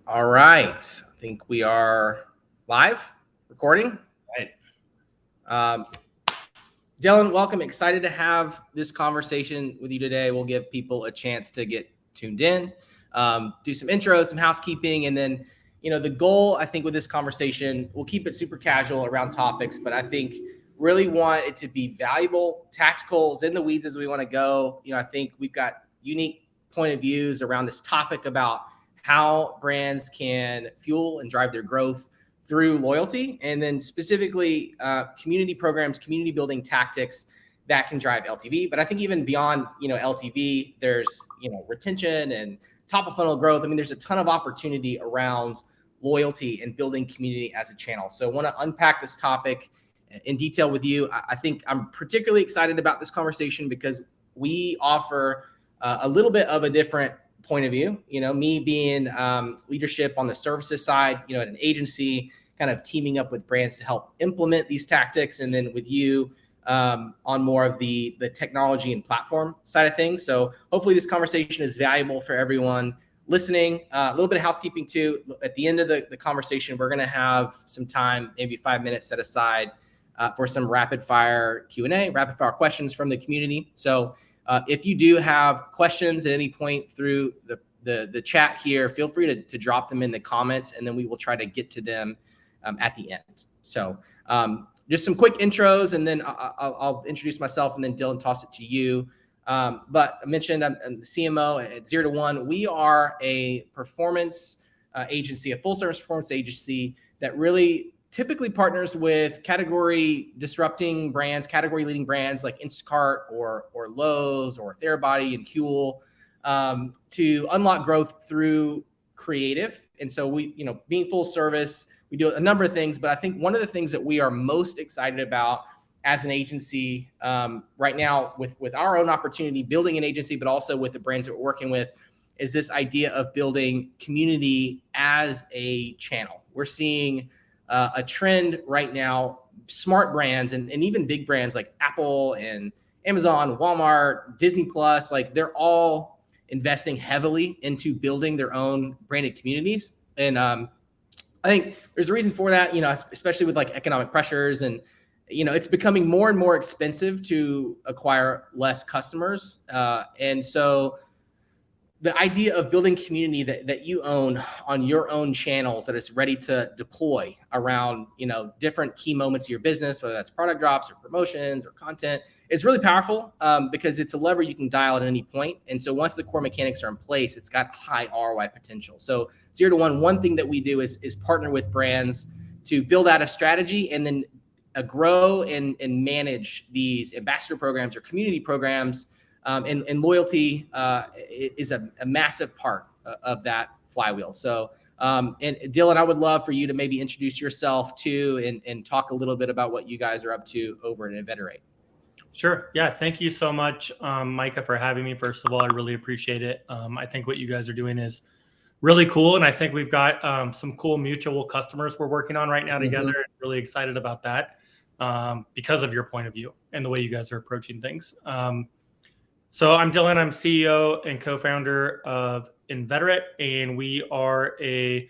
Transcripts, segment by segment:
All right. I think we are live recording. Right. Um, Dylan, welcome. Excited to have this conversation with you today. We'll give people a chance to get tuned in, do some intros, some housekeeping, and then, the goal, I think, with this conversation, we'll keep it super casual around topics, but I think really want it to be valuable, tactical, in the weeds as we want to go. I think we've got unique point of views around this topic about how brands can fuel and drive their growth through loyalty, and then specifically community programs, community building tactics that can drive LTV. But I think even beyond LTV, there's retention and top of funnel growth. I mean, there's a ton of opportunity around loyalty and building community as a channel. So I want to unpack this topic in detail with you. I think I'm particularly excited about this conversation because we offer a little bit of a different point of view. Me being leadership on the services side, at an agency, kind of teaming up with brands to help implement these tactics, and then with you on more of the technology and platform side of things. So hopefully this conversation is valuable for everyone listening. A little bit of housekeeping too. At the end of the conversation, we're going to have some time, maybe 5 minutes set aside for some rapid fire Q&A, rapid fire questions from the community. So if you do have questions at any point through the chat here, feel free to drop them in the comments, and then we will try to get to them at the end. So just some quick intros, and then I'll introduce myself, and then Dylan, toss it to you. But I mentioned I'm the CMO at 0 to 1. We are a performance agency, a full service performance agency that really typically partners with category disrupting brands, category leading brands like Instacart or Lowe's or Therabody and Huel to unlock growth through creative. And so we, being full service, we do a number of things, but I think one of the things that we are most excited about as an agency right now with our own opportunity, building an agency, but also with the brands that we're working with, is this idea of building community as a channel. We're seeing a trend right now, smart brands and even big brands like Apple and Amazon, Walmart, Disney Plus, like they're all investing heavily into building their own branded communities. And I think there's a reason for that, especially with like economic pressures, and it's becoming more and more expensive to acquire less customers. And so the idea of building community that you own on your own channels that is ready to deploy around, different key moments of your business, whether that's product drops or promotions or content, is really powerful because it's a lever you can dial at any point. And so once the core mechanics are in place, it's got high ROI potential. So 0 to 1, one thing that we do is partner with brands to build out a strategy and then grow and manage these ambassador programs or community programs. And loyalty is a massive part of that flywheel. So, and Dylan, I would love for you to maybe introduce yourself too, and talk a little bit about what you guys are up to over at Inveterate. Sure. Yeah. Thank you so much, Micah, for having me. First of all, I really appreciate it. I think what you guys are doing is really cool. And I think we've got some cool mutual customers we're working on right now together. Mm-hmm. Really excited about that because of your point of view and the way you guys are approaching things. So I'm Dylan. I'm CEO and co-founder of Inveterate, and we are a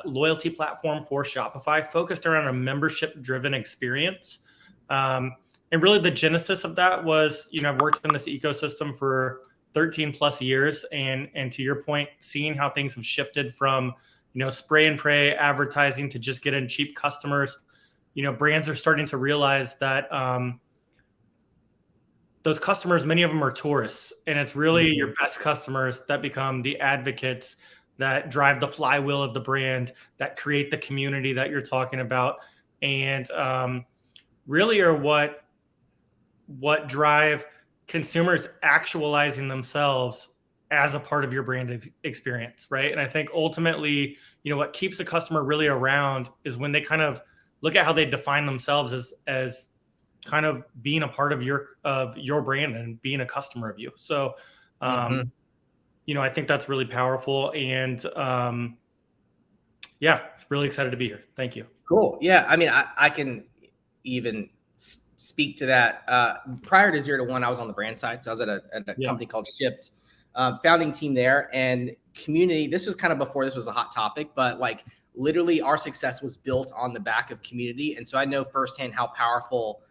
loyalty platform for Shopify focused around a membership-driven experience. And really the genesis of that was, I've worked in this ecosystem for 13 plus years. And to your point, seeing how things have shifted from, spray and pray advertising to just get in cheap customers, brands are starting to realize that those customers, many of them are tourists, and it's really your best customers that become the advocates that drive the flywheel of the brand, that create the community that you're talking about, and really are what drive consumers actualizing themselves as a part of your brand experience, right? And I think ultimately, what keeps the customer really around is when they kind of look at how they define themselves as kind of being a part of your brand and being a customer of you. So, I think that's really powerful, and really excited to be here. Thank you. Cool. Yeah. I mean, I can even speak to that. Prior to 0 to 1, I was on the brand side. So I was at a company called Shipped. founding team there, and community. This was kind of before this was a hot topic, but like literally our success was built on the back of community. And so I know firsthand how powerful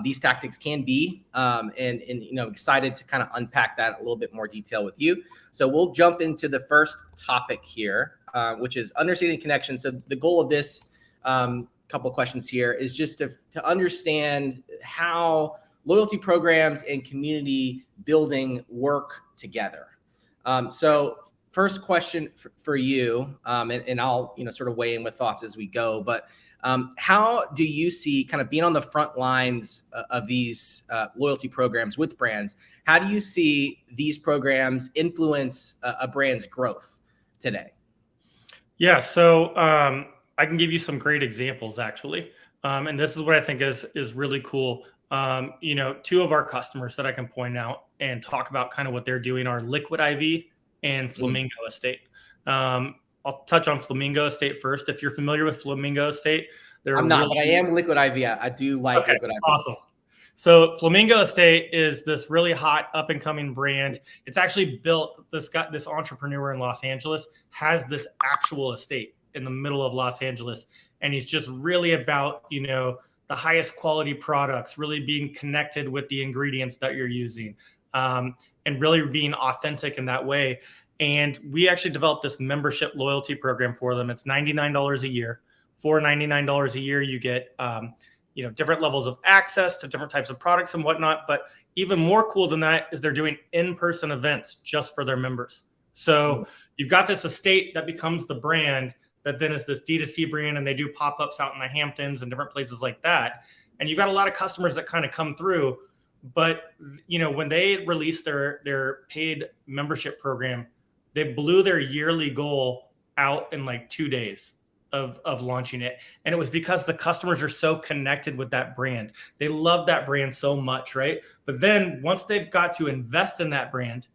these tactics can be, and excited to kind of unpack that a little bit more detail with you. So we'll jump into the first topic here, which is understanding connection. So the goal of this couple of questions here is just to understand how loyalty programs and community building work together. So first question for you, and I'll sort of weigh in with thoughts as we go, but how do you see, kind of being on the front lines of these loyalty programs with brands, how do you see these programs influence a brand's growth today? Yeah, so I can give you some great examples, actually. And this is what I think is really cool. Two of our customers that I can point out and talk about kind of what they're doing are Liquid IV and Flamingo Estate. I'll touch on Flamingo Estate first. If you're familiar with Flamingo Estate, I'm not, but I am Liquid IV. I do like Liquid IV. Awesome. So Flamingo Estate is this really hot up and coming brand. It's actually built, this entrepreneur in Los Angeles has this actual estate in the middle of Los Angeles. And he's just really about, the highest quality products, really being connected with the ingredients that you're using, and really being authentic in that way. And we actually developed this membership loyalty program for them. It's $99 a year. For $99 a year, you get, different levels of access to different types of products and whatnot. But even more cool than that is they're doing in-person events just for their members. So you've got this estate that becomes the brand that then is this D2C brand, and they do pop-ups out in the Hamptons and different places like that. And you've got a lot of customers that kind of come through. But, when they released their paid membership program, they blew their yearly goal out in like 2 days of launching it. And it was because the customers are so connected with that brand. They love that brand so much, right? But then once they've got to invest in that brand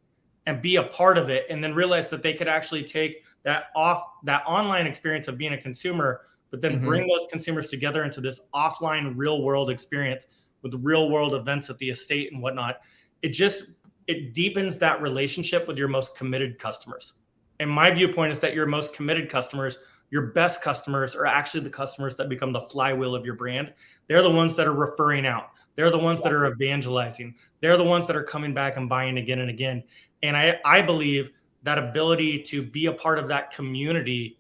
and be a part of it, and then realize that they could actually take that online experience of being a consumer, but then bring those consumers together into this offline real world experience with real world events at the estate and whatnot, it deepens that relationship with your most committed customers. And my viewpoint is that your most committed customers, your best customers, are actually the customers that become the flywheel of your brand. They're the ones that are referring out. They're the ones that are evangelizing. They're the ones that are coming back and buying again and again. And I believe that ability to be a part of that community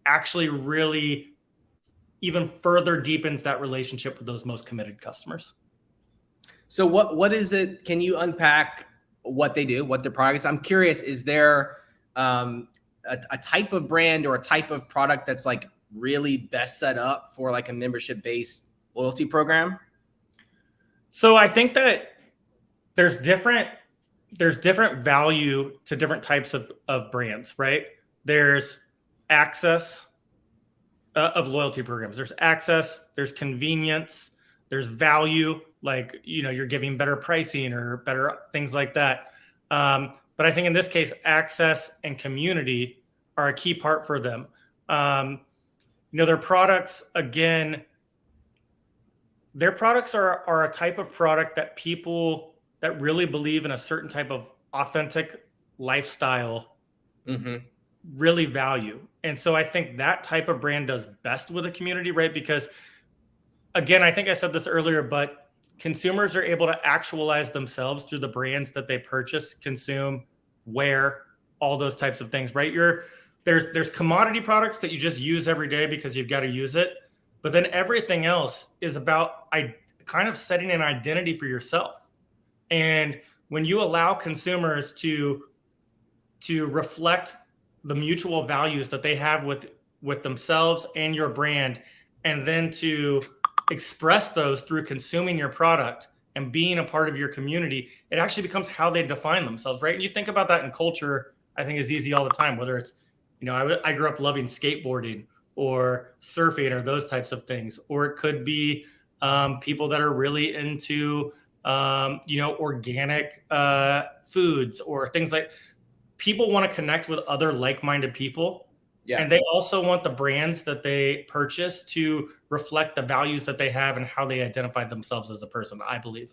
actually really even further deepens that relationship with those most committed customers. So what is it? Can you unpack what they do, what their product is? I'm curious, is there a type of brand or a type of product that's like really best set up for like a membership-based loyalty program? So I think that there's different value to different types of brands, right? There's access of loyalty programs. There's access, there's convenience, there's value, like, you're giving better pricing or better things like that. But I think in this case, access and community are a key part for them. Their products, again, their products are a type of product that people that really believe in a certain type of authentic lifestyle really value. And so I think that type of brand does best with a community, right? Because, again, I think I said this earlier, but consumers are able to actualize themselves through the brands that they purchase, consume, wear, all those types of things, right? There's commodity products that you just use every day because you've got to use it. But then everything else is about kind of setting an identity for yourself. And when you allow consumers to reflect the mutual values that they have with themselves and your brand, and then to express those through consuming your product and being a part of your community, it actually becomes how they define themselves, right? And you think about that in culture, I think is easy all the time, whether it's, I grew up loving skateboarding or surfing or those types of things, or it could be people that are really into, organic foods or things like. People want to connect with other like-minded people. Yeah. And they also want the brands that they purchase to reflect the values that they have and how they identify themselves as a person, I believe,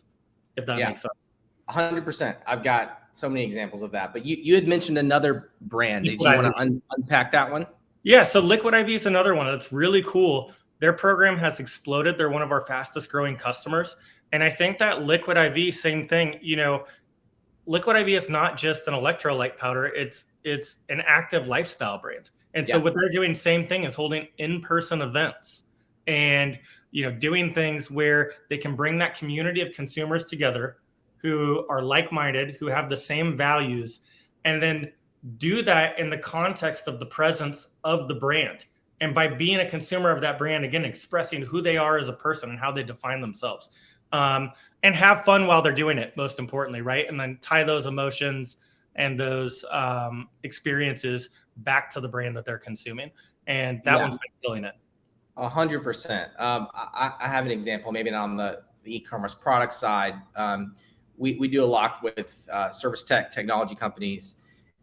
if that makes sense. 100%. I've got so many examples of that, but you had mentioned another brand. Did Liquid you want IV. to unpack that one? Yeah, so Liquid IV is another one that's really cool. Their program has exploded. They're one of our fastest growing customers. And I think that Liquid IV, same thing, Liquid IV is not just an electrolyte powder, it's an active lifestyle brand. And so what they're doing, same thing, is holding in-person events and doing things where they can bring that community of consumers together who are like-minded, who have the same values, and then do that in the context of the presence of the brand. And by being a consumer of that brand, again, expressing who they are as a person and how they define themselves. And have fun while they're doing it, most importantly, right? And then tie those emotions and those experiences back to the brand that they're consuming. And that one's been killing it. 100%. I have an example, maybe not on the e-commerce product side. We do a lot with service technology companies,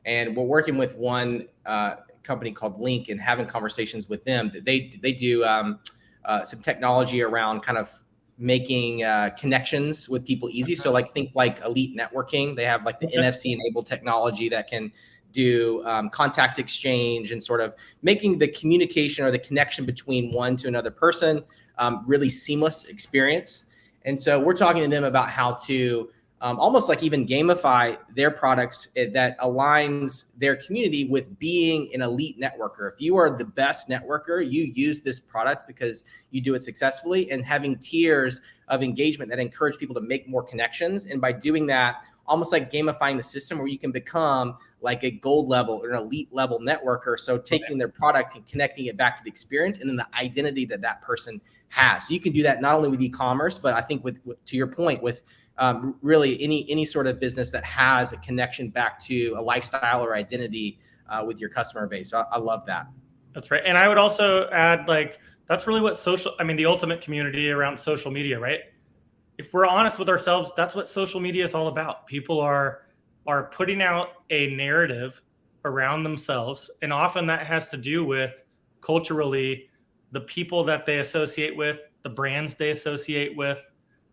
and we're working with one company called Link and having conversations with them. They do some technology around kind of making connections with people easy. So think like elite networking. They have like the NFC enabled technology that can do contact exchange and sort of making the communication or the connection between one to another person really seamless experience. And so we're talking to them about how to almost like even gamify their products that aligns their community with being an elite networker. If you are the best networker, you use this product because you do it successfully, and having tiers of engagement that encourage people to make more connections. And by doing that, almost like gamifying the system where you can become like a gold level or an elite level networker. So taking their product and connecting it back to the experience and then the identity that that person has. So you can do that not only with e-commerce, but I think with to your point, with really any sort of business that has a connection back to a lifestyle or identity with your customer base. So I love that. That's right. And I would also add, like, that's really what the ultimate community around social media, right? If we're honest with ourselves, that's what social media is all about. People are putting out a narrative around themselves. And often that has to do with culturally the people that they associate with, the brands they associate with,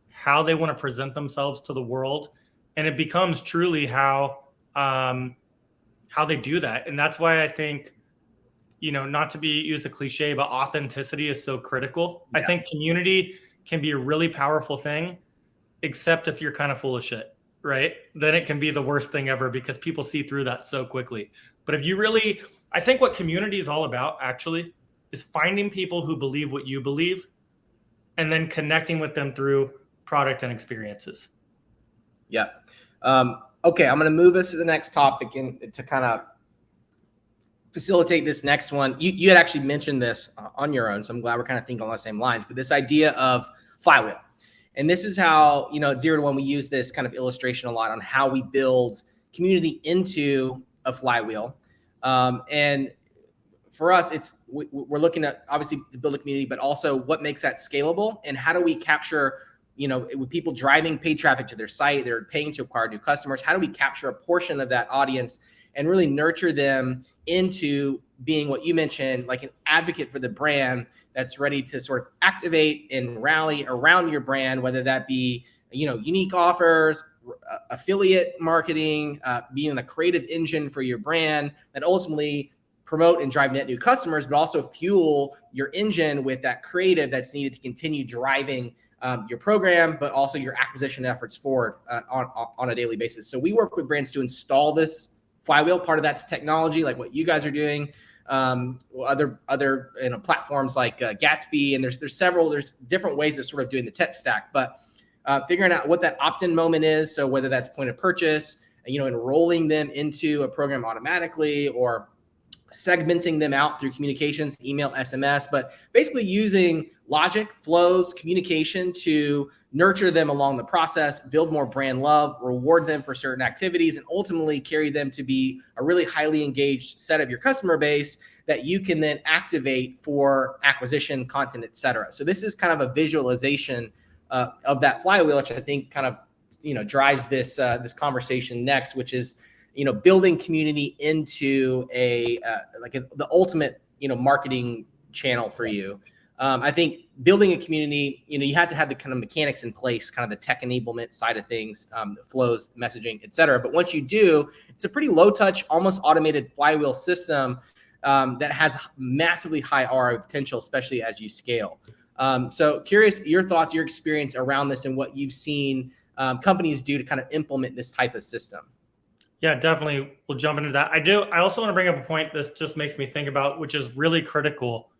how they want to present themselves to the world. And it becomes truly how they do that. And that's why I think, not to use a cliche, but authenticity is so critical. Yeah. I think community can be a really powerful thing, except if you're kind of full of shit, right? Then it can be the worst thing ever because people see through that so quickly. But if you really, I think what community is all about actually is finding people who believe what you believe and then connecting with them through product and experiences. Yeah. Okay, I'm going to move us to the next topic and to kind of facilitate this next one. You had actually mentioned this on your own, so I'm glad we're kind of thinking along the same lines, but this idea of flywheel. And this is how, at 0 to 1, we use this kind of illustration a lot on how we build community into a flywheel. And for us, we're looking at obviously to build a community, but also what makes that scalable and how do we capture, with people driving paid traffic to their site, they're paying to acquire new customers. How do we capture a portion of that audience and really nurture them into being what you mentioned, like an advocate for the brand that's ready to sort of activate and rally around your brand, whether that be, unique offers, affiliate marketing, being a creative engine for your brand that ultimately promote and drive net new customers, but also fuel your engine with that creative that's needed to continue driving your program, but also your acquisition efforts forward on a daily basis. So we work with brands to install this flywheel. Part of that's technology, like what you guys are doing. Other platforms like Gatsby, and there's different ways of sort of doing the tech stack, but figuring out what that opt-in moment is. So whether that's point of purchase, enrolling them into a program automatically, or segmenting them out through communications, email, SMS, but basically using logic, flows, communication to nurture them along the process, build more brand love, reward them for certain activities, and ultimately carry them to be a really highly engaged set of your customer base that you can then activate for acquisition, content, et cetera. So this is kind of a visualization of that flywheel, which I think kind of, drives this conversation next, which is, building community into the ultimate, marketing channel for you. I think building a community, you have to have the kind of mechanics in place, kind of the tech enablement side of things, flows, messaging, et cetera. But once you do, it's a pretty low touch, almost automated flywheel system that has massively high ROI potential, especially as you scale. So curious your thoughts, your experience around this and what you've seen companies do to kind of implement this type of system. Yeah, definitely. We'll jump into that. I also want to bring up a point that just makes me think about, which is really critical,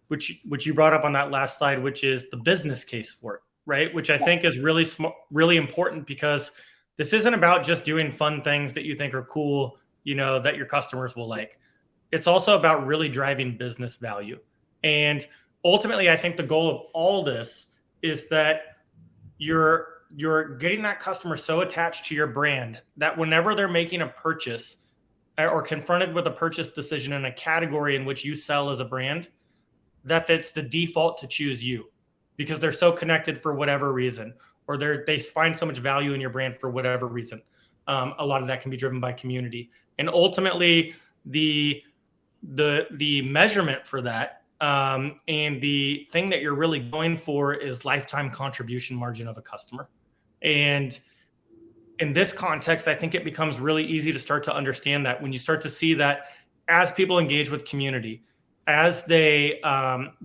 which you brought up on that last slide, which is the business case for it, right? Which I think is really really important, because this isn't about just doing fun things that you think are cool, that your customers will like. It's also about really driving business value. And ultimately, I think the goal of all this is that you're getting that customer so attached to your brand that whenever they're making a purchase or confronted with a purchase decision in a category in which you sell as a brand, that's the default to choose you, because they're so connected for whatever reason, or they find so much value in your brand for whatever reason. A lot of that can be driven by community, and ultimately the measurement for that, and the thing that you're really going for, is lifetime contribution margin of a customer. And in this context, I think it becomes really easy to start to understand that when you start to see that as people engage with community, as they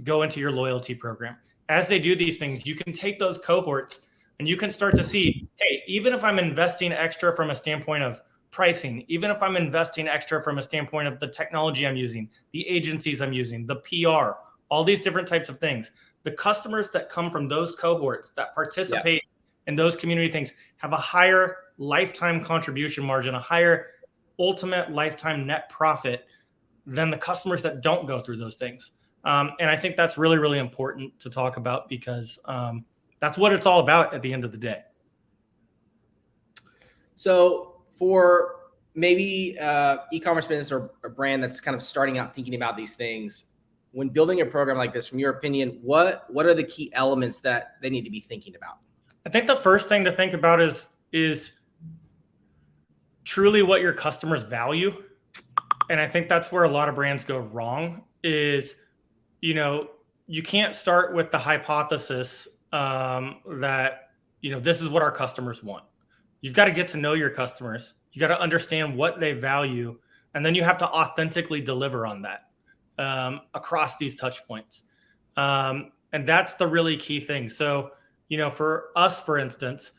go into your loyalty program, as they do these things, you can take those cohorts and you can start to see, hey, even if I'm investing extra from a standpoint of pricing, even if I'm investing extra from a standpoint of the technology I'm using, the agencies I'm using, the PR, all these different types of things, the customers that come from those cohorts that participate in those community things have a higher lifetime contribution margin, a higher ultimate lifetime net profit than the customers that don't go through those things. And I think that's really, really important to talk about, because that's what it's all about at the end of the day. So for maybe e-commerce business or a brand that's kind of starting out thinking about these things, when building a program like this, from your opinion, what are the key elements that they need to be thinking about? I think the first thing to think about is truly what your customers value. And I think that's where a lot of brands go wrong, is, you can't start with the hypothesis that, this is what our customers want. You've got to get to know your customers. You got to understand what they value. And then you have to authentically deliver on that across these touch points. And that's the really key thing. So, for us, for instance,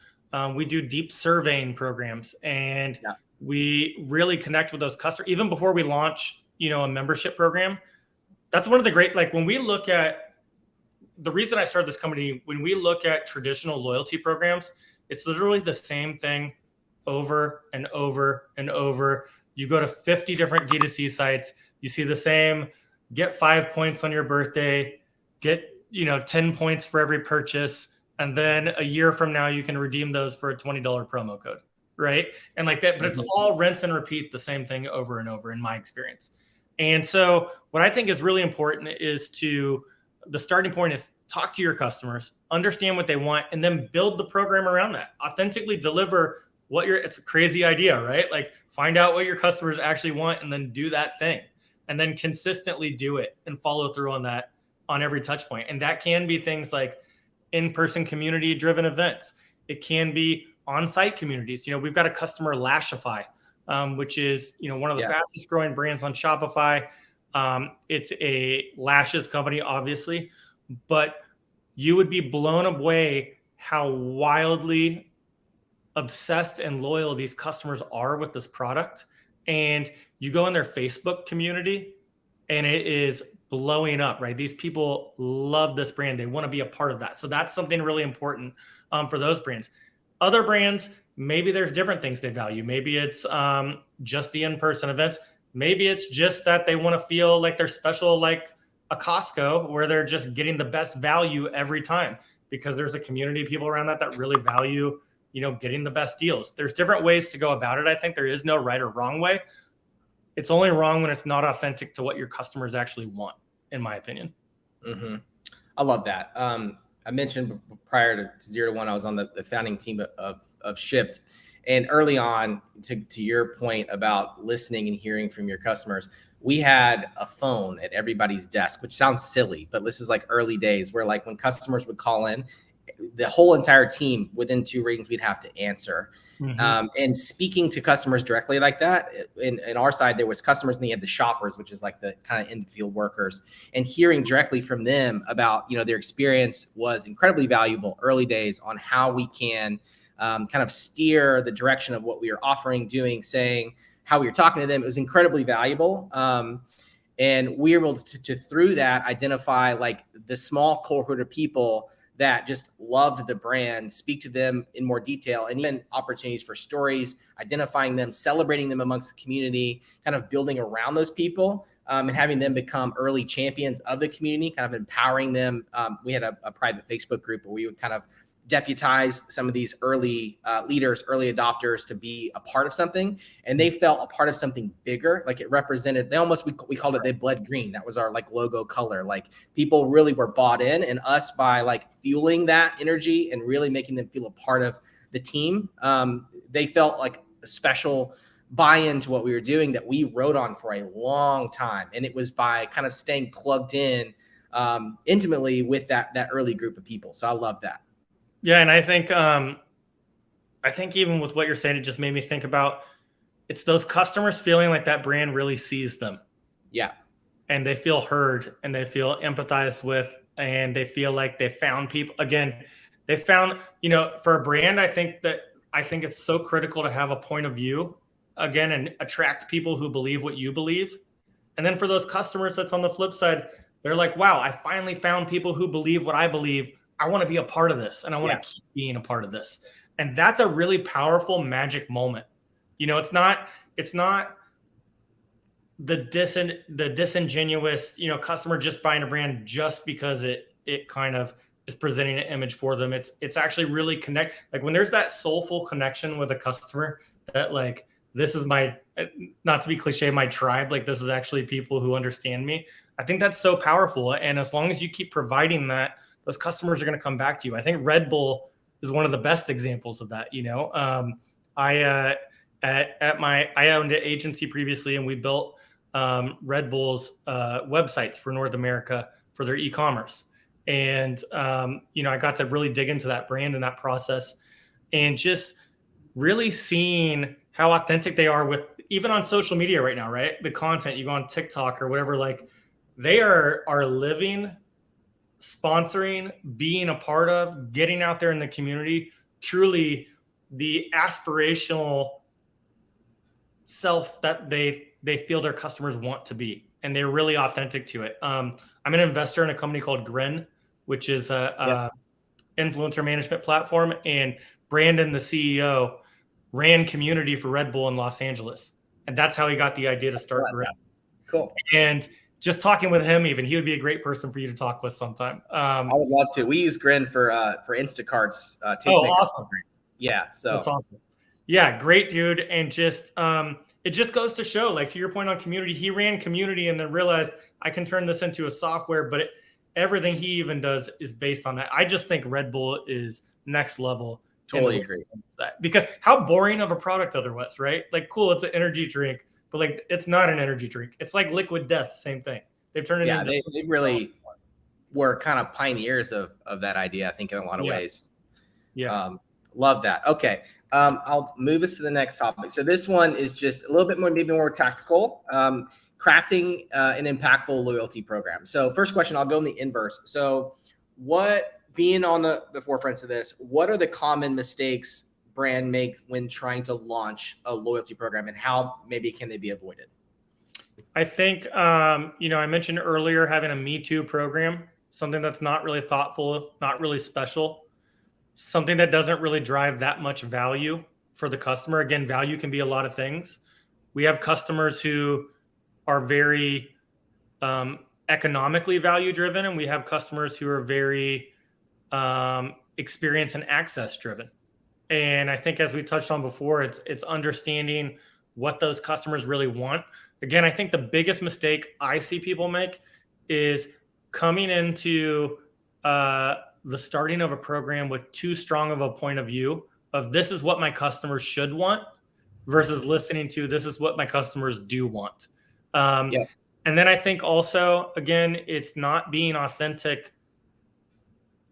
we do deep surveying programs, and we really connect with those customers even before we launch, a membership program. That's one of the great, when we look at the reason I started this company, when we look at traditional loyalty programs, it's literally the same thing over and over and over. You go to 50 different D2C sites, you see the same, get 5 points on your birthday, get, 10 points for every purchase. And then a year from now, you can redeem those for a $20 promo code, right? And like that, but it's all rinse and repeat the same thing over and over in my experience. And so what I think is really important is the starting point is talk to your customers, understand what they want, and then build the program around that. Authentically deliver it's a crazy idea, right? Like, find out what your customers actually want and then do that thing, and then consistently do it and follow through on that on every touch point. And that can be things like in-person community-driven events. It can be on-site communities. We've got a customer, Lashify, which is, one of the fastest growing brands on Shopify. It's a lashes company, obviously, but you would be blown away how wildly obsessed and loyal these customers are with this product. And you go in their Facebook community and it is blowing up, right? These people love this brand. They want to be a part of that. So that's something really important for those brands. Other brands, maybe there's different things they value. Maybe it's just the in-person events. Maybe it's just that they want to feel like they're special, like a Costco, where they're just getting the best value every time, because there's a community of people around that really value, getting the best deals. There's different ways to go about it. I think there is no right or wrong way. It's only wrong when it's not authentic to what your customers actually want, in my opinion. Mm-hmm. I love that. I mentioned prior to 0 to 1, I was on the founding team of Shipped. And early on, to your point about listening and hearing from your customers, we had a phone at everybody's desk, which sounds silly, but this is like early days where like when customers would call in, the whole entire team within 2 rings, we'd have to answer. And speaking to customers directly like that, in our side, there was customers and they had the shoppers, which is like the kind of in the field workers, and hearing directly from them about, their experience was incredibly valuable early days on how we can kind of steer the direction of what we are offering, doing, saying, how we were talking to them. It was incredibly valuable. And we were able to through that, identify like the small cohort of people that just loved the brand, speak to them in more detail, and even opportunities for stories, identifying them, celebrating them amongst the community, kind of building around those people, and having them become early champions of the community, kind of empowering them. We had a private Facebook group where we would kind of deputize some of these early leaders, early adopters to be a part of something. And they felt a part of something bigger. Like it represented, we called it the blood green. That was our like logo color. Like people really were bought in, and us by like fueling that energy and really making them feel a part of the team. They felt like a special buy-in to what we were doing that we wrote on for a long time. And it was by kind of staying plugged in intimately with that early group of people. So I love that. Yeah, and I think even with what you're saying, it just made me think about it's those customers feeling like that brand really sees them. Yeah. And they feel heard and they feel empathized with, and they feel like they found people. Again, they found, for a brand, I think it's so critical to have a point of view again and attract people who believe what you believe. And then for those customers that's on the flip side, they're like, wow, I finally found people who believe what I believe. I want to be a part of this, and I want to keep being a part of this. And that's a really powerful magic moment. It's not the disingenuous, customer just buying a brand just because it kind of is presenting an image for them. It's actually really like when there's that soulful connection with a customer that like, this is my, not to be cliche, my tribe, like this is actually people who understand me. I think that's so powerful. And as long as you keep providing that, those customers are going to come back to you. I think Red Bull is one of the best examples of that. I owned an agency previously, and we built Red Bull's websites for North America for their e-commerce. And, I got to really dig into that brand and that process, and just really seeing how authentic they are with, even on social media right now, right? The content, you go on TikTok or whatever, like they are living, sponsoring, being a part of, getting out there in the community, truly the aspirational self that they feel their customers want to be, and they're really authentic to it. I'm an investor in a company called Grin, which is a influencer management platform, and Brandon, the CEO, ran community for Red Bull in Los Angeles, and that's how he got the idea to start Grin. Cool. And just talking with him, even he would be a great person for you to talk with sometime. I would love to. We use Grin for Instacart's taste makers. Awesome. Yeah, so that's awesome. Yeah, great dude. And just it just goes to show, like to your point on community, he ran community and then realized I can turn this into a software, but everything he even does is based on that. I just think Red Bull is next level. Totally agree. Because how boring of a product otherwise, right? Like, cool, it's an energy drink, but like it's not an energy drink. It's like liquid death, same thing. They've turned it into. Yeah, they really were kind of pioneers of that idea, I think, in a lot of ways. Yeah. Love that. Okay. I'll move us to the next topic. So this one is just a little bit more, maybe more tactical, crafting an impactful loyalty program. So first question, I'll go in the inverse. So being on the forefront of this, what are the common mistakes brand make when trying to launch a loyalty program, and how maybe can they be avoided? I think, I mentioned earlier having a Me Too program, something that's not really thoughtful, not really special, something that doesn't really drive that much value for the customer. Again, value can be a lot of things. We have customers who are very economically value driven, and we have customers who are very experience and access driven. And I think, as we touched on before, it's understanding what those customers really want. Again, I think the biggest mistake I see people make is coming into the starting of a program with too strong of a point of view of this is what my customers should want versus listening to this is what my customers do want. Yeah. And then I think also, again, it's not being authentic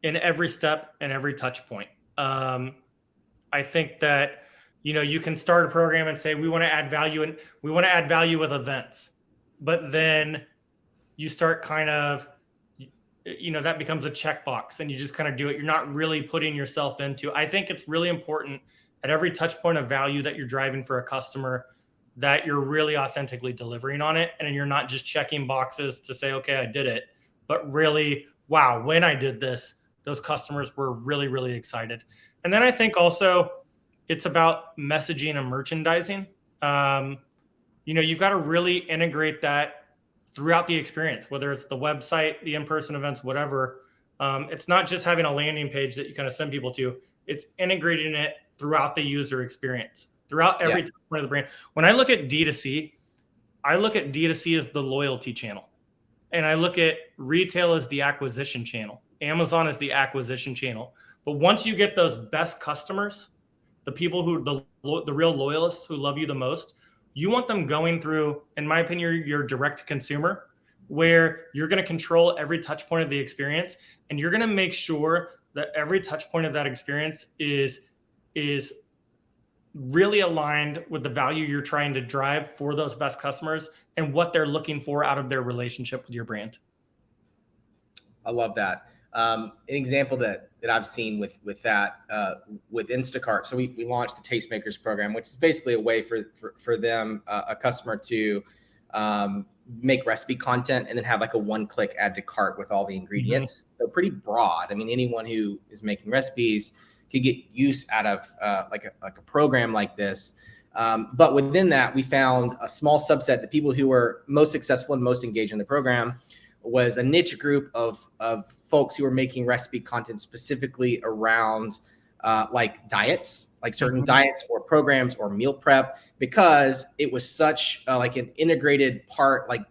in every step and every touch point. I think that, you can start a program and say, we want to add value, and we want to add value with events, but then you start kind of, that becomes a checkbox and you just kind of do it. You're not really putting yourself into. I think it's really important at every touch point of value that you're driving for a customer that you're really authentically delivering on it. And you're not just checking boxes to say, okay, I did it, but really, wow, when I did this, those customers were really, really excited. And then I think also it's about messaging and merchandising. You've got to really integrate that throughout the experience, whether it's the website, the in-person events, whatever. It's not just having a landing page that you kind of send people to. It's integrating it throughout the user experience, throughout every point of the brand. When I look at D2C, I look at D2C as the loyalty channel. And I look at retail as the acquisition channel. Amazon is the acquisition channel. But once you get those best customers, the people who, the real loyalists who love you the most, you want them going through, in my opinion, your direct to consumer, where you're going to control every touch point of the experience. And you're going to make sure that every touch point of that experience is really aligned with the value you're trying to drive for those best customers and what they're looking for out of their relationship with your brand. I love that. An example that I've seen with that, with Instacart. So we launched the Tastemakers program, which is basically a way for them, a customer to make recipe content and then have like a one-click add to cart with all the ingredients. So pretty broad. I mean, anyone who is making recipes could get use out of like a program like this. But within that, we found a small subset, the people who were most successful and most engaged in the program was a niche group of folks who were making recipe content specifically around like diets, like certain diets or programs or meal prep, because it was such like an integrated part, like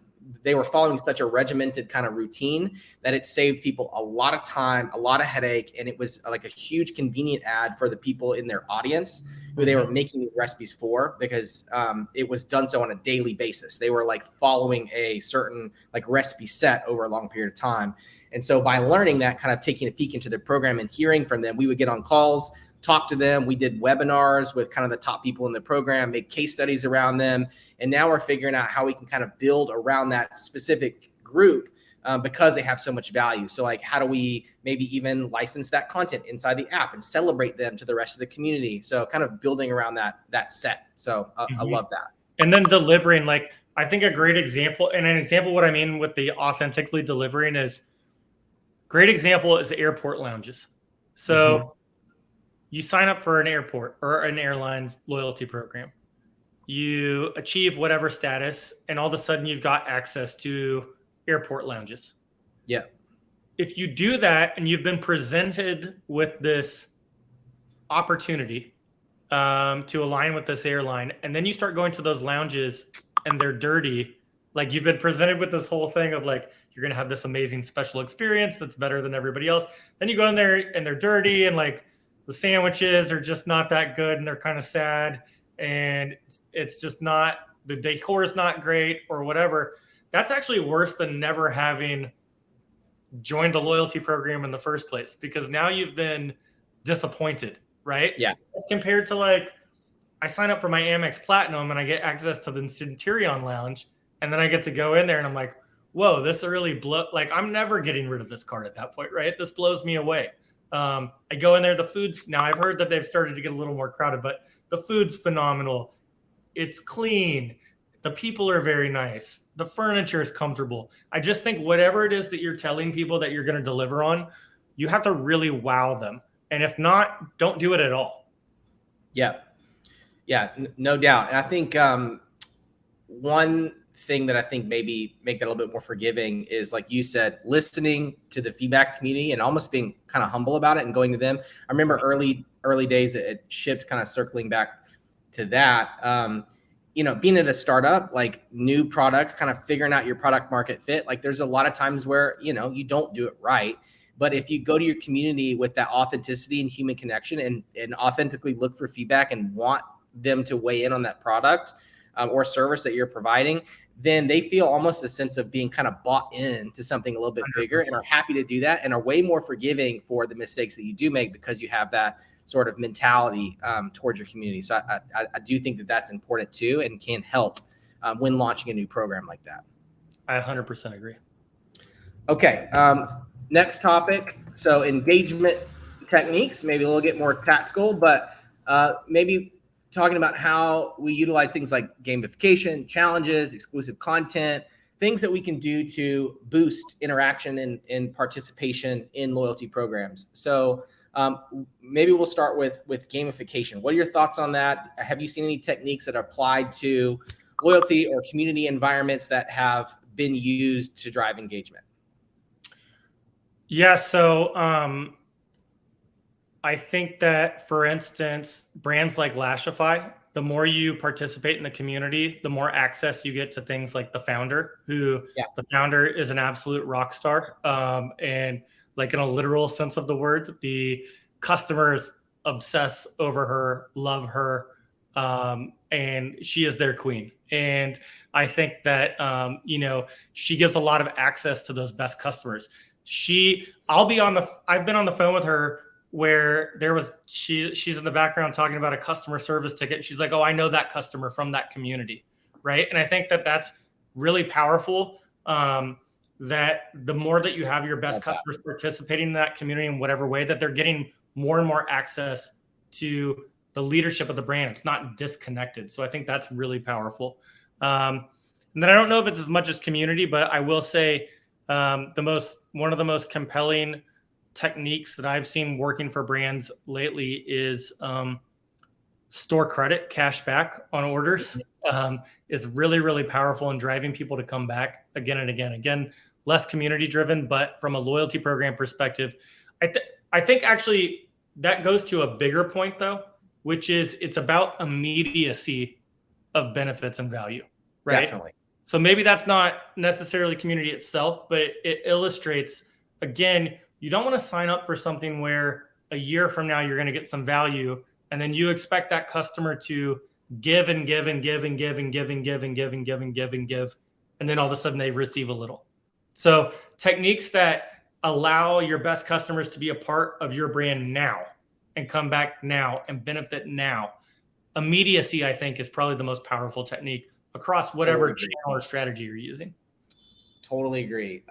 they were following such a regimented kind of routine that it saved people a lot of time, a lot of headache. And it was like a huge convenient ad for the people in their audience who they were making these recipes for, because it was done so on a daily basis. They were like following a certain like recipe set over a long period of time. And so by learning that, kind of taking a peek into their program and hearing from them, we would get on calls, talk to them. We did webinars with kind of the top people in the program, make case studies around them. And now we're figuring out how we can kind of build around that specific group because they have so much value. So like, how do we maybe even license that content inside the app and celebrate them to the rest of the community? So kind of building around that set. So I love that. And then delivering, like, I think a great example, and an example, what I mean with the authentically delivering is, great example is airport lounges. So you sign up for an airport or an airline's loyalty program. You achieve whatever status, and all of a sudden you've got access to airport lounges. Yeah. If you do that and you've been presented with this opportunity to align with this airline, and then you start going to those lounges and they're dirty, like you've been presented with this whole thing of like, you're going to have this amazing special experience that's better than everybody else. Then you go in there and they're dirty, and like the sandwiches are just not that good, and they're kind of sad, and it's just not, the decor is not great or whatever. That's actually worse than never having joined the loyalty program in the first place, because now you've been disappointed, right? Yeah. As compared to like, I sign up for my Amex Platinum and I get access to the Centurion Lounge, and then I get to go in there and I'm like, whoa, this really like I'm never getting rid of this card at that point, right? This blows me away. I go in there, the food's, now I've heard that they've started to get a little more crowded, but the food's phenomenal. It's clean. The people are very nice. The furniture is comfortable. I just think whatever it is that you're telling people that you're going to deliver on, you have to really wow them. And if not, don't do it at all. Yeah. Yeah, no doubt. And I think one thing that I think maybe make that a little bit more forgiving is, like you said, listening to the feedback community and almost being kind of humble about it and going to them. I remember early days that it shipped, kind of circling back to that. Being at a startup, like new product, kind of figuring out your product market fit. Like there's a lot of times where, you don't do it right. But if you go to your community with that authenticity and human connection and authentically look for feedback and want them to weigh in on that product or service that you're providing, then they feel almost a sense of being kind of bought into something a little bit bigger 100%. and are happy to do that and are way more forgiving for the mistakes that you do make because you have that sort of mentality towards your community. So I do think that that's important too and can help when launching a new program like that. I 100% agree. Okay, next topic. So engagement techniques, maybe a little bit more tactical, but maybe talking about how we utilize things like gamification, challenges, exclusive content, things that we can do to boost interaction and participation in loyalty programs. So maybe we'll start with gamification. What are your thoughts on that? Have you seen any techniques that are applied to loyalty or community environments that have been used to drive engagement? Yeah, so I think that, for instance, brands like Lashify, the more you participate in the community, the more access you get to things like the founder, the founder is an absolute rock star. And like in a literal sense of the word, the customers obsess over her, love her, and she is their queen. And I think that, she gives a lot of access to those best customers. I've been on the phone with her where she's in the background talking about a customer service ticket. She's like, oh, I know that customer from that community. Right. And I think that that's really powerful. That the more that you have your best customers participating in that community in whatever way, that they're getting more and more access to the leadership of the brand. It's not disconnected. So I think that's really powerful. And then I don't know if it's as much as community, but I will say one of the most compelling techniques that I've seen working for brands lately is store credit, cash back on orders. Is really, really powerful in driving people to come back again and again. Again, less community driven, but from a loyalty program perspective, I think actually that goes to a bigger point though, which is it's about immediacy of benefits and value, right? Definitely. So maybe that's not necessarily community itself, but it illustrates, again, you don't want to sign up for something where a year from now you're going to get some value, and then you expect that customer to give and give and give and give and give and give and give and give and give and give, and then all of a sudden they receive a little. So techniques that allow your best customers to be a part of your brand now and come back now and benefit now. Immediacy, I think, is probably the most powerful technique across whatever channel or strategy you're using. Totally agree.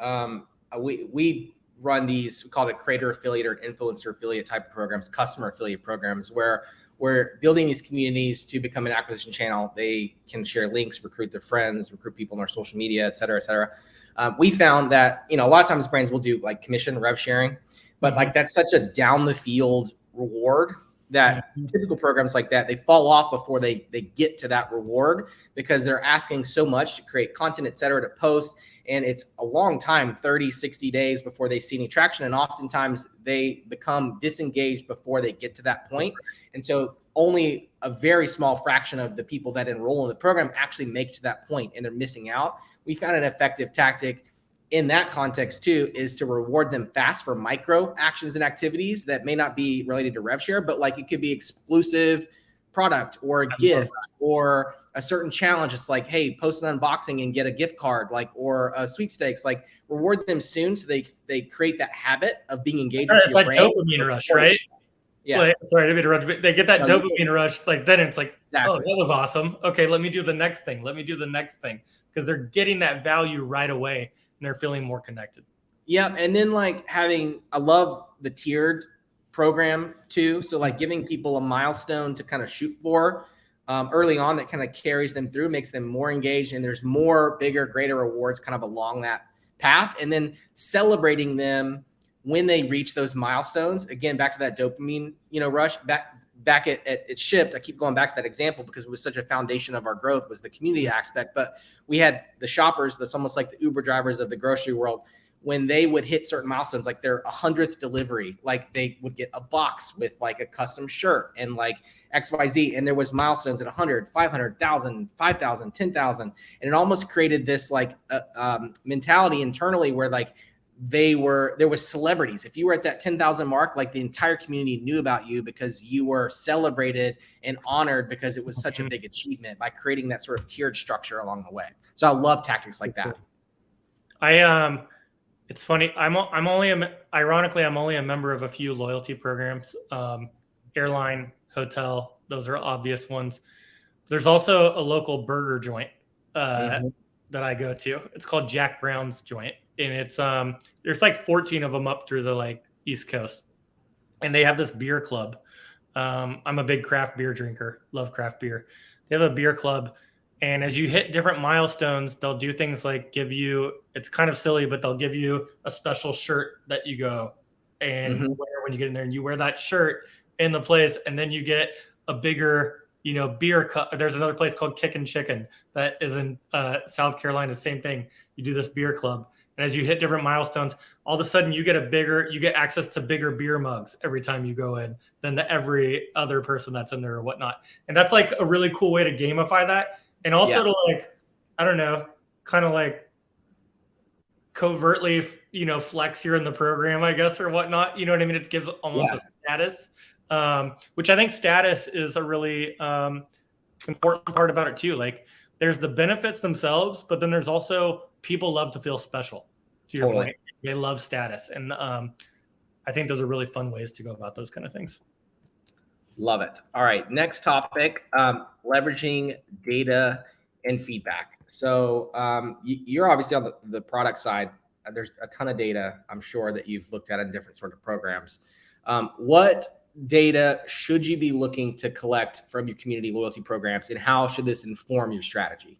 We run these, we call it creator affiliate or influencer affiliate type of programs, customer affiliate programs, where we're building these communities to become an acquisition channel. They can share links, recruit their friends, recruit people in our social media, et cetera, et cetera. We found that, a lot of times brands will do like commission rev sharing, but like that's such a down the field reward that typical programs like that, they fall off before they get to that reward because they're asking so much to create content, et cetera, to post. And it's a long time, 30, 60 days before they see any traction. And oftentimes they become disengaged before they get to that point. And so only a very small fraction of the people that enroll in the program actually make it to that point, and they're missing out. We found an effective tactic in that context too, is to reward them fast for micro actions and activities that may not be related to rev share, but like it could be exclusive product or a gift or a certain challenge. It's like, hey, post an unboxing and get a gift card, like, or a sweepstakes, like reward them soon. So they create that habit of being engaged. It's like dopamine rush, right? Yeah. Like, sorry to interrupt. They get that dopamine rush. Like then it's like, oh, that was awesome. Okay, let me do the next thing. Let me do the next thing. Because they're getting that value right away. And they're feeling more connected. Yeah. And then like I love the tiered program too. So like giving people a milestone to kind of shoot for early on that kind of carries them through, makes them more engaged. And there's more bigger, greater rewards kind of along that path. And then celebrating them when they reach those milestones. Again, back to that dopamine, rush, back at Shipped. I keep going back to that example because it was such a foundation of our growth was the community aspect. But we had the shoppers, that's almost like the Uber drivers of the grocery world. When they would hit certain milestones, like their 100th delivery, like they would get a box with like a custom shirt and like XYZ. And there was milestones at 100, 500,000, 5,000, 10,000. And it almost created this like mentality internally where like there was celebrities. If you were at that 10,000 mark, like the entire community knew about you because you were celebrated and honored because it was such a big achievement by creating that sort of tiered structure along the way. So I love tactics like that. It's funny. Ironically, I'm only a member of a few loyalty programs, airline, hotel. Those are obvious ones. There's also a local burger joint that I go to. It's called Jack Brown's Joint, and it's there's like 14 of them up through the like East Coast, and they have this beer club. I'm a big craft beer drinker, love craft beer. They have a beer club, and as you hit different milestones, they'll do things like give you. It's kind of silly, but they'll give you a special shirt that you go and wear when you get in there, and you wear that shirt in the place, and then you get a bigger beer cup. There's another place called Kickin' Chicken that is in South Carolina. Same thing. You do this beer club, and as you hit different milestones, all of a sudden you get access to bigger beer mugs every time you go in than every other person that's in there or whatnot. And that's like a really cool way to gamify that, and also to like, I don't know, kind of like covertly, flex here in the program, I guess, or whatnot. You know what I mean? It gives almost a status. Which I think status is a really important part about it too. Like there's the benefits themselves, but then there's also people love to feel special. To your point, they love status. And I think those are really fun ways to go about those kind of things. Love it. All right. Next topic, leveraging data and feedback. So you're obviously on the product side. There's a ton of data, I'm sure, that you've looked at in different sort of programs. What data should you be looking to collect from your community loyalty programs, and how should this inform your strategy?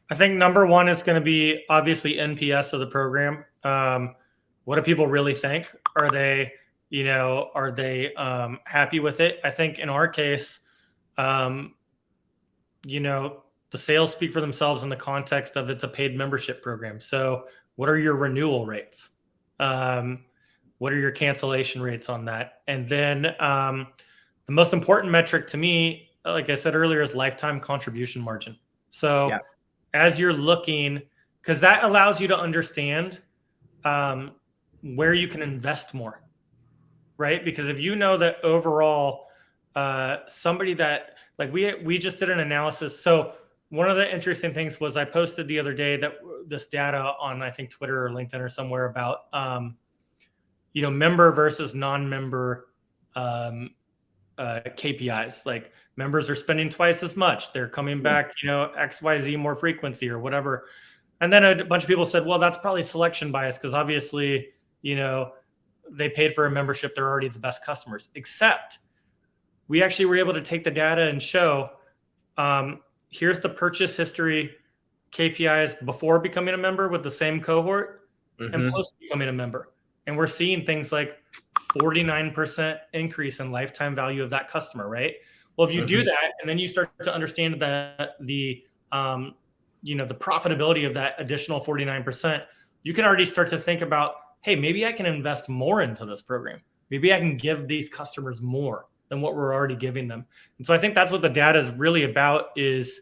I think number one is going to be obviously NPS of the program. What do people really think? Are they happy with it? I think in our case, the sales speak for themselves in the context of it's a paid membership program. So what are your renewal rates? What are your cancellation rates on that? And then the most important metric to me, like I said earlier, is lifetime contribution margin. So as you're looking, because that allows you to understand where you can invest more, right? Because if you know that overall, somebody that, like we just did an analysis. So one of the interesting things was I posted the other day that this data on, I think, Twitter or LinkedIn or somewhere about member versus non-member KPIs. Like members are spending twice as much. They're coming back, XYZ more frequency or whatever. And then a bunch of people said, well, that's probably selection bias because obviously, they paid for a membership. They're already the best customers. Except we actually were able to take the data and show here's the purchase history KPIs before becoming a member with the same cohort and post becoming a member. And we're seeing things like 49% increase in lifetime value of that customer, right? Well, if you do that, and then you start to understand that the profitability of that additional 49%, you can already start to think about, hey, maybe I can invest more into this program. Maybe I can give these customers more than what we're already giving them. And so I think that's what the data is really about is,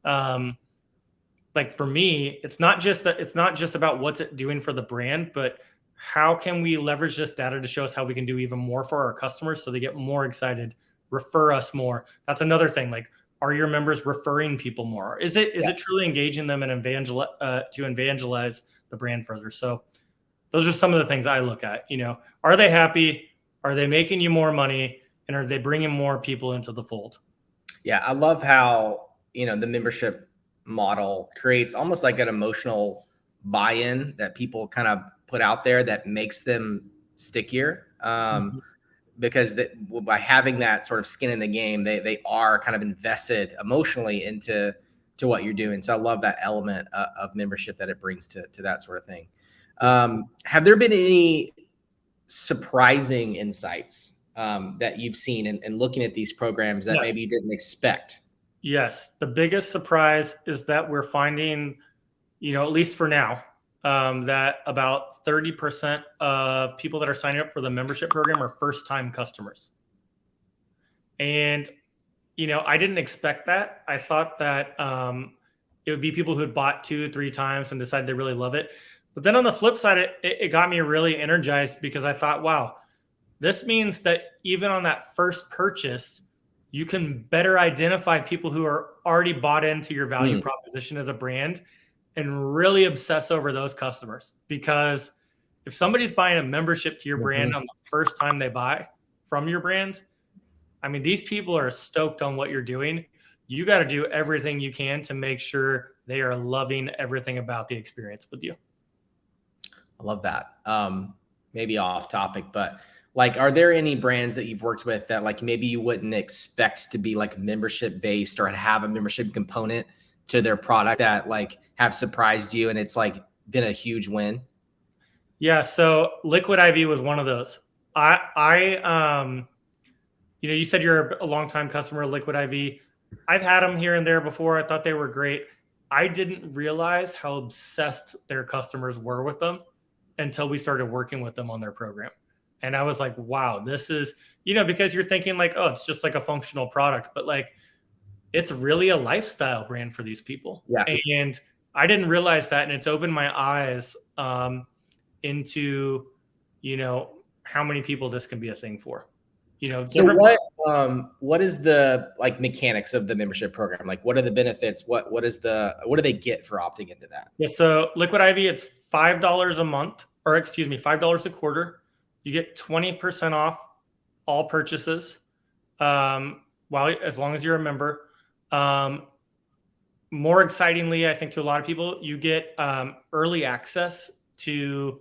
like for me, it's not just about what's it doing for the brand, but how can we leverage this data to show us how we can do even more for our customers so they get more excited, refer us more. That's another thing. Like, are your members referring people more? Is it truly engaging them and to evangelize the brand further? So those are some of the things I look at. Are they happy? Are they making you more money? And are they bringing more people into the fold? Yeah, I love how, the membership model creates almost like an emotional buy-in that people kind of put out there that makes them stickier. Because by having that sort of skin in the game, they are kind of invested emotionally into what you're doing. So I love that element of membership that it brings to that sort of thing. Have there been any surprising insights that you've seen in looking at these programs that maybe you didn't expect? Yes. The biggest surprise is that we're finding, at least for now, that about 30% of people that are signing up for the membership program are first-time customers. And, I didn't expect that. I thought that it would be people who had bought 2-3 times and decided they really love it. But then on the flip side, it got me really energized because I thought, wow, this means that even on that first purchase, you can better identify people who are already bought into your value proposition as a brand and really obsess over those customers. Because if somebody's buying a membership to your brand on the first time they buy from your brand, I mean, these people are stoked on what you're doing. You got to do everything you can to make sure they are loving everything about the experience with you. I love that. Maybe off topic, but like, are there any brands that you've worked with that like maybe you wouldn't expect to be like membership based or have a membership component to their product that like have surprised you and it's like been a huge win? Yeah. So Liquid IV was one of those. You said you're a longtime customer of Liquid IV. I've had them here and there before. I thought they were great. I didn't realize how obsessed their customers were with them until we started working with them on their program. And I was like, wow, this is, because you're thinking like, oh, it's just like a functional product, but like, it's really a lifestyle brand for these people. Yeah. And I didn't realize that. And it's opened my eyes into, how many people this can be a thing for. So what is the like mechanics of the membership program? Like, what are the benefits? What do they get for opting into that? Yeah, so Liquid IV, it's $5 a month, or excuse me, $5 a quarter. You get 20% off all purchases, as long as you're a member. More excitingly, I think to a lot of people, you get early access to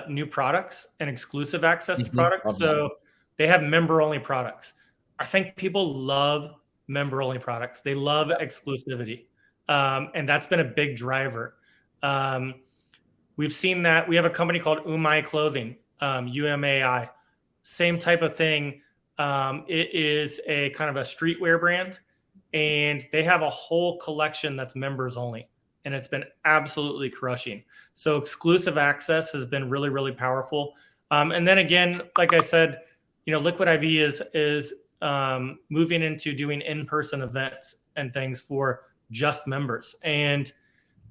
new products and exclusive access to products. So they have member-only products. I think people love member-only products. They love exclusivity. And that's been a big driver. We've seen that. We have a company called Umai Clothing, UMAI. Same type of thing. It is a kind of a streetwear brand, and they have a whole collection that's members only, and it's been absolutely crushing. So exclusive access has been really, really powerful. And then again, like I said, Liquid IV is moving into doing in-person events and things for just members. And,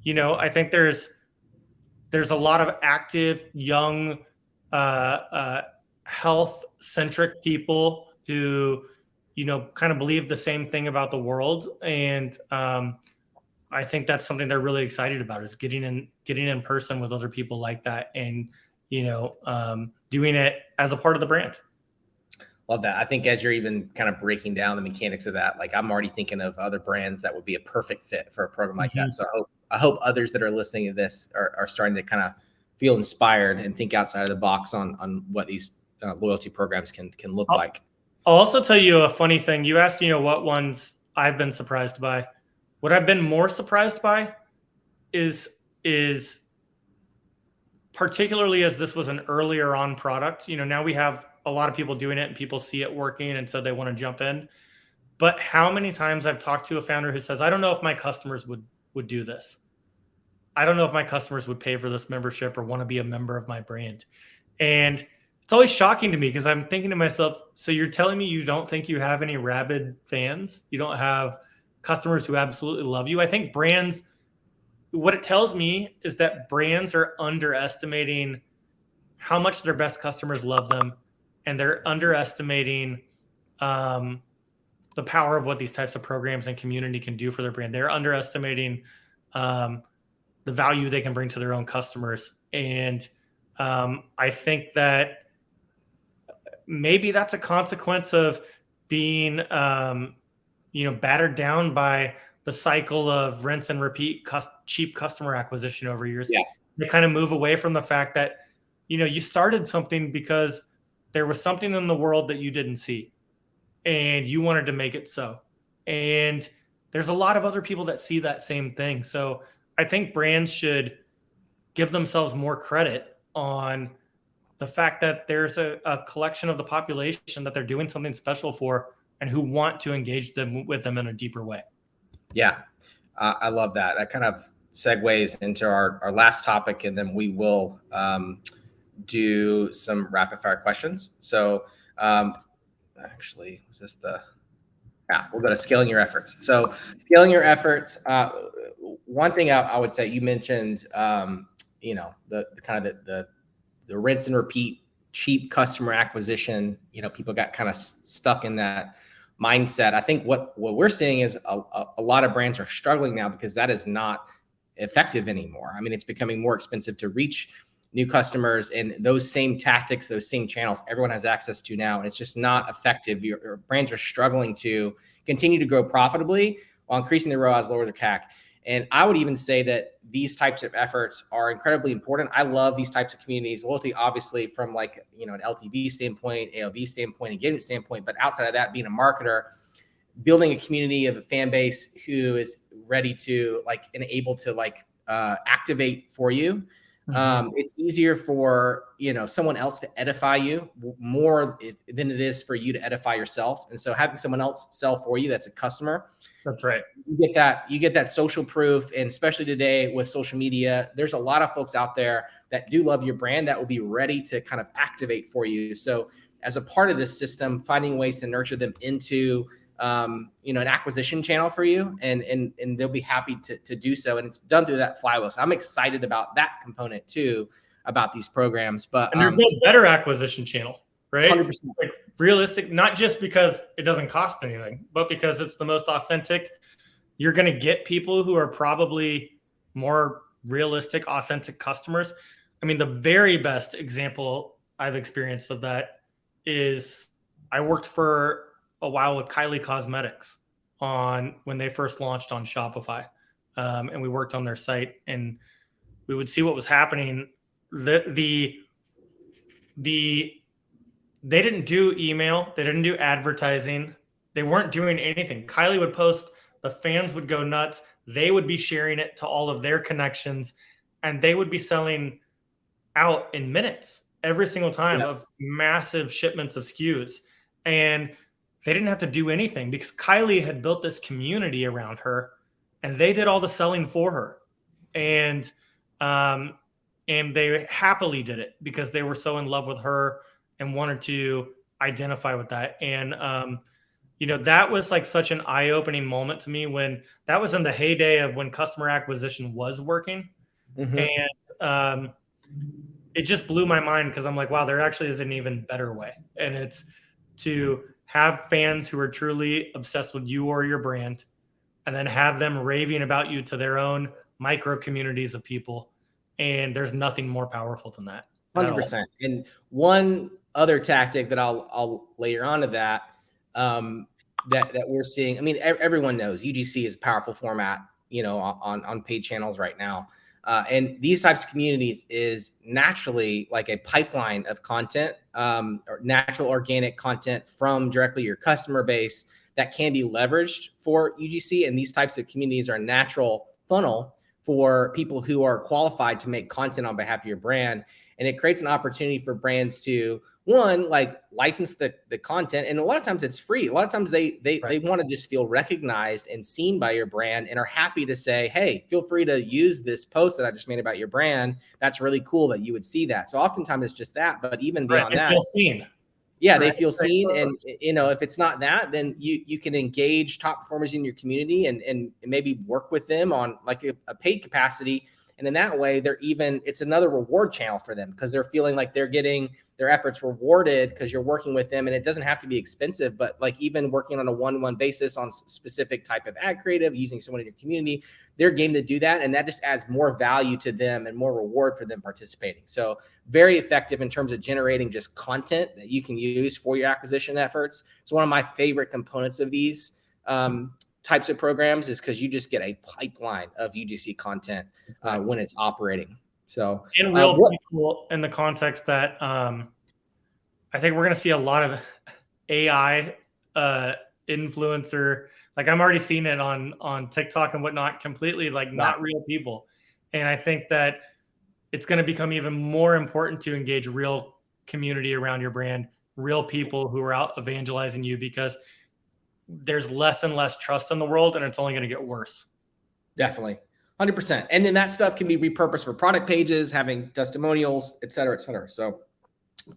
I think there's a lot of active, young, health-centric people who, kind of believe the same thing about the world. And I think that's something they're really excited about, is getting in person with other people like that and, doing it as a part of the brand. Love that. I think as you're even kind of breaking down the mechanics of that, like I'm already thinking of other brands that would be a perfect fit for a program like that. So I hope others that are listening to this are starting to kind of feel inspired and think outside of the box on what these loyalty programs can look like. I'll also tell you a funny thing. You asked, what ones I've been surprised by. What I've been more surprised by is particularly as this was an earlier on product. Now we have a lot of people doing it and people see it working, and so they want to jump in. But how many times I've talked to a founder who says, I don't know if my customers would do this. I don't know if my customers would pay for this membership or want to be a member of my brand. And it's always shocking to me because I'm thinking to myself, so you're telling me you don't think you have any rabid fans? You don't have customers who absolutely love you? I think brands, what it tells me is that brands are underestimating how much their best customers love them, and they're underestimating the power of what these types of programs and community can do for their brand. They're underestimating the value they can bring to their own customers. And I think that maybe that's a consequence of being, battered down by the cycle of rinse and repeat cheap customer acquisition over years. Yeah. They kind of move away from the fact that, you started something because there was something in the world that you didn't see and you wanted to make it so. And there's a lot of other people that see that same thing. So I think brands should give themselves more credit on the fact that there's a collection of the population that they're doing something special for and who want to engage with them in a deeper way. Yeah, I love that. That kind of segues into our last topic, and then we will do some rapid fire questions. So actually, was this we'll go to scaling your efforts. So scaling your efforts. One thing I would say, you mentioned the kind of the rinse and repeat cheap customer acquisition. People got kind of stuck in that mindset. I think what we're seeing is a lot of brands are struggling now because that is not effective anymore. I mean, it's becoming more expensive to reach new customers, and those same tactics, those same channels, everyone has access to now, and it's just not effective. Your brands are struggling to continue to grow profitably while increasing their ROAS, lower their CAC. And I would even say that these types of efforts are incredibly important. I love these types of communities. Loyalty, obviously, from like, an LTV standpoint, AOV standpoint, engagement standpoint, but outside of that, being a marketer, building a community of a fan base who is ready to and able to activate for you. It's easier for someone else to edify you more than it is for you to edify yourself. And so having someone else sell for you, that's a customer. That's right. You get that social proof, and especially today with social media, there's a lot of folks out there that do love your brand that will be ready to kind of activate for you. So as a part of this system, finding ways to nurture them into an acquisition channel for you, and they'll be happy to do so. And it's done through that flywheel. So I'm excited about that component too, about these programs. But and there's no better acquisition channel, right? 100%. Like realistic, not just because it doesn't cost anything, but because it's the most authentic. You're going to get people who are probably more realistic, authentic customers. I mean, the very best example I've experienced of that is I worked for a while with Kylie Cosmetics when they first launched on Shopify. And we worked on their site, and we would see what was happening. They didn't do email. They didn't do advertising. They weren't doing anything. Kylie would post, the fans would go nuts. They would be sharing it to all of their connections, and they would be selling out in minutes every single time of massive shipments of SKUs. And they didn't have to do anything because Kylie had built this community around her, and they did all the selling for her. And they happily did it because they were so in love with her and wanted to identify with that. And, that was like such an eye-opening moment to me when that was in the heyday of when customer acquisition was working. And it just blew my mind because I'm like, wow, there actually is an even better way. And it's to have fans who are truly obsessed with you or your brand, and then have them raving about you to their own micro communities of people. And there's nothing more powerful than that. 100%. And one other tactic that I'll layer onto that, that we're seeing, I mean, everyone knows UGC is a powerful format, on paid channels right now. And these types of communities is naturally like a pipeline of content, or natural organic content from directly your customer base that can be leveraged for UGC. And these types of communities are a natural funnel for people who are qualified to make content on behalf of your brand. And it creates an opportunity for brands to, one, license the content. And a lot of times it's free. A lot of times they want to just feel recognized and seen by your brand, and are happy to say, hey, feel free to use this post that I just made about your brand. That's really cool that you would see that. So oftentimes it's just that, but even beyond that, feel seen. Yeah, they feel seen. And, if it's not that, then you can engage top performers in your community and maybe work with them on like a paid capacity. And in that way, it's another reward channel for them because they're feeling like they're getting their efforts rewarded because you're working with them. And it doesn't have to be expensive, but like even working on a one-on-one basis on specific type of ad creative, using someone in your community, they're game to do that. And that just adds more value to them and more reward for them participating. So very effective in terms of generating just content that you can use for your acquisition efforts. It's one of my favorite components of these types of programs is because you just get a pipeline of UGC content when it's operating. So in real people, in the context that I think we're going to see a lot of AI influencer. Like I'm already seeing it on TikTok and whatnot, completely not real people. And I think that it's going to become even more important to engage real community around your brand, real people who are out evangelizing you, because there's less and less trust in the world, and it's only going to get worse. Definitely. 100%. And then that stuff can be repurposed for product pages, having testimonials, et cetera, et cetera. So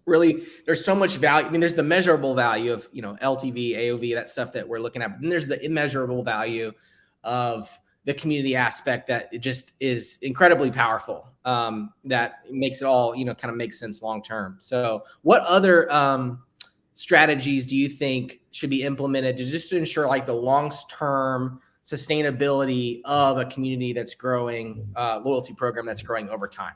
really there's so much value. I mean, there's the measurable value of, LTV, AOV, that stuff that we're looking at, but then there's the immeasurable value of the community aspect that it just is incredibly powerful. That makes it all, kind of make sense long term. So what other strategies do you think should be implemented to just ensure like the long-term sustainability of a community that's growing, loyalty program that's growing over time?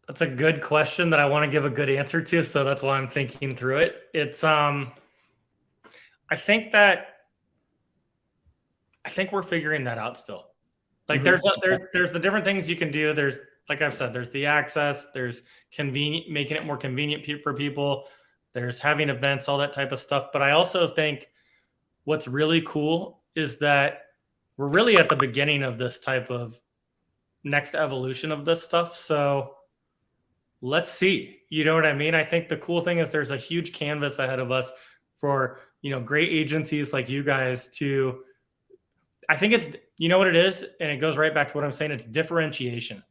That's a good question that I want to give a good answer to. So that's why I'm thinking through it. It's, I think we're figuring that out still. Like there's the different things you can do. There's, like I've said, there's the access, there's making it more convenient for people. There's having events, all that type of stuff. But I also think what's really cool is that we're really at the beginning of this type of next evolution of this stuff. So let's see, you know what I mean? I think the cool thing is there's a huge canvas ahead of us for, great agencies like you guys to, I think it's, you know what it is? And it goes right back to what I'm saying. It's differentiation.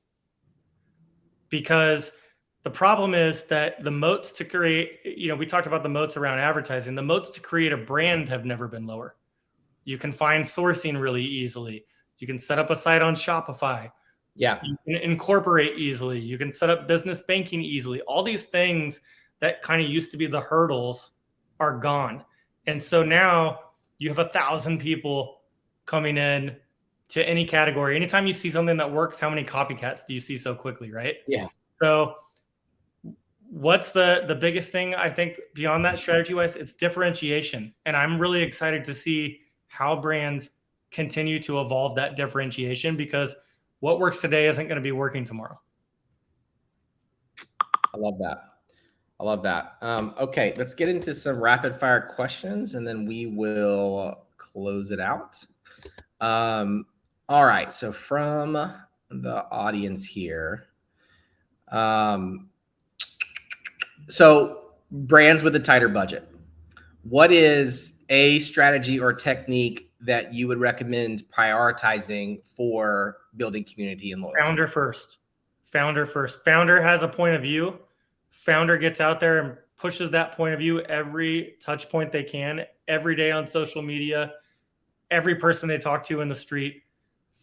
Because the problem is that the moats to create, we talked about the moats around advertising. The moats to create a brand have never been lower. You can find sourcing really easily. You can set up a site on Shopify. Yeah. You can incorporate easily. You can set up business banking easily. All these things that kind of used to be the hurdles are gone. And so now you have 1,000 people coming in to any category. Anytime you see something that works, how many copycats do you see so quickly, right? Yeah. So what's the biggest thing, I think, beyond that strategy-wise? It's differentiation. And I'm really excited to see how brands continue to evolve that differentiation, because what works today isn't going to be working tomorrow. I love that. Okay, let's get into some rapid fire questions and then we will close it out. All right, so from the audience here, so brands with a tighter budget, what is a strategy or technique that you would recommend prioritizing for building community and loyalty? Founder first. Founder has a point of view. Founder gets out there and pushes that point of view every touch point they can, every day on social media, every person they talk to in the street.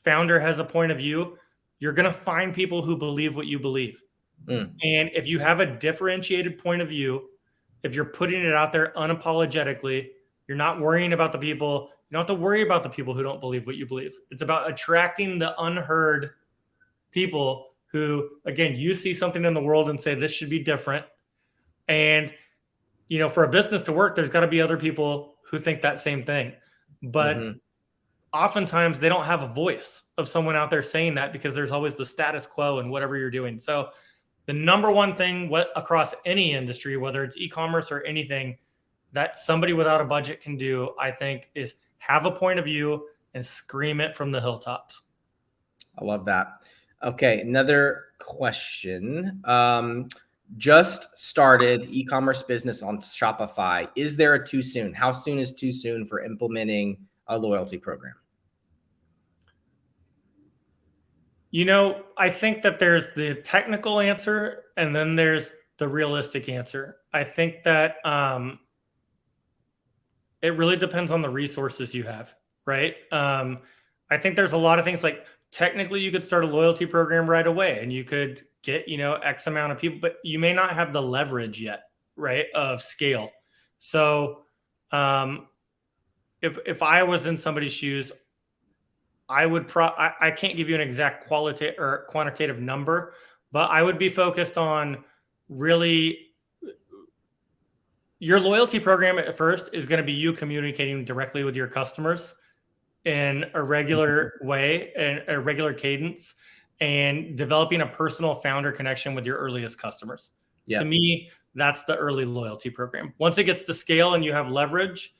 Founder has a point of view. You're going to find people who believe what you believe. And if you have a differentiated point of view, if you're putting it out there unapologetically, you're not worrying about the people. You don't have to worry about the people who don't believe what you believe. It's about attracting the unheard people who, again, you see something in the world and say, this should be different. And, for a business to work, there's got to be other people who think that same thing. But oftentimes they don't have a voice of someone out there saying that, because there's always the status quo and whatever you're doing. So the number one thing across any industry, whether it's e-commerce or anything, that somebody without a budget can do, I think, is have a point of view and scream it from the hilltops. I love that. Okay, another question. Just started e-commerce business on Shopify. Is there a too soon? How soon is too soon for implementing a loyalty program? I think that there's the technical answer and then there's the realistic answer. I think that it really depends on the resources you have, right? I think there's a lot of things, like technically you could start a loyalty program right away and you could get, X amount of people, but you may not have the leverage yet, right, of scale. So if I was in somebody's shoes, I would I can't give you an exact qualitative or quantitative number, but I would be focused on really your loyalty program at first is going to be you communicating directly with your customers in a regular way and a regular cadence, and developing a personal founder connection with your earliest customers. Yeah. To me, that's the early loyalty program. Once it gets to scale and you have leverage,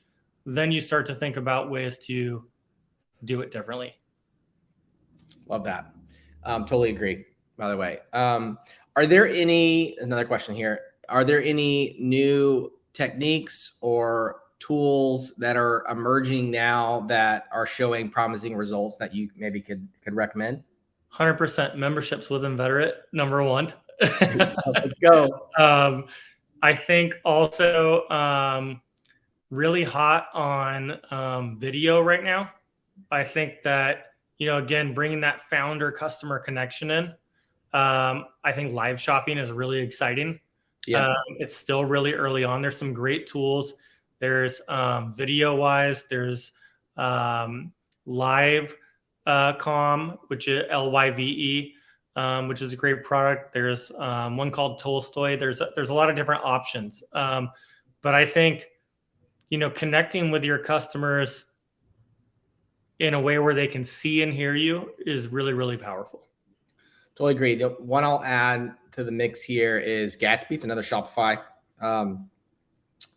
then you start to think about ways to do it differently. Love that. Totally agree, by the way. Are there another question here, are there any new techniques or tools that are emerging now that are showing promising results that you maybe could recommend? 100% memberships with Inveterate, number one. Let's go. I think also really hot on video right now. I think that, again, bringing that founder customer connection in. I think live shopping is really exciting. Yeah. It's still really early on. There's some great tools. There's video wise, there's live which is LYVE, which is a great product. There's one called Tolstoy. There's a lot of different options. But I think, connecting with your customers in a way where they can see and hear you is really, really powerful. Totally agree. The one I'll add to the mix here is Gatsby. It's another Shopify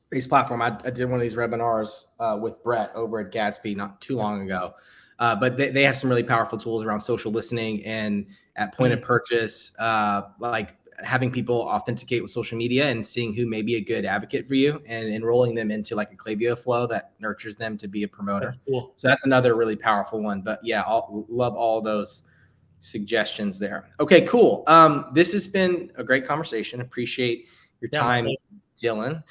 based platform. I did one of these webinars with Brett over at Gatsby not too long ago. But they have some really powerful tools around social listening and at point of purchase, like having people authenticate with social media and seeing who may be a good advocate for you and enrolling them into like a Klaviyo flow that nurtures them to be a promoter. That's cool. So that's another really powerful one. But yeah, love all those suggestions there. Okay, cool. This has been a great conversation. Appreciate your time, Dylan.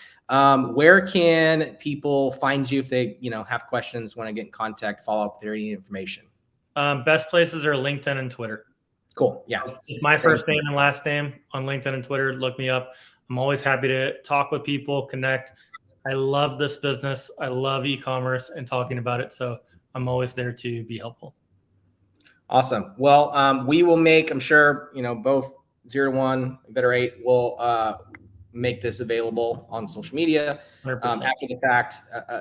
Where can people find you if they, have questions, want to get in contact, follow up with any information? Best places are LinkedIn and Twitter. Cool. Yeah. It's my first name and last name on LinkedIn and Twitter. Look me up. I'm always happy to talk with people, connect. I love this business. I love e-commerce and talking about it. So I'm always there to be helpful. Awesome. Well, we will make, I'm sure, both 0 to 1, Inveterate will make this available on social media after the fact.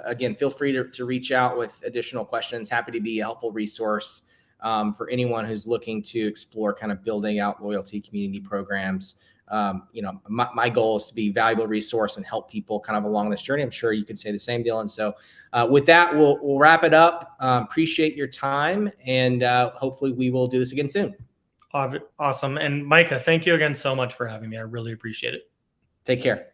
Again, feel free to reach out with additional questions. Happy to be a helpful resource for anyone who's looking to explore kind of building out loyalty community programs. My goal is to be a valuable resource and help people kind of along this journey. I'm sure you could say the same, Dylan. So with that, we'll wrap it up. Appreciate your time, and hopefully we will do this again soon. Awesome. And Micah, thank you again so much for having me. I really appreciate it. Take care.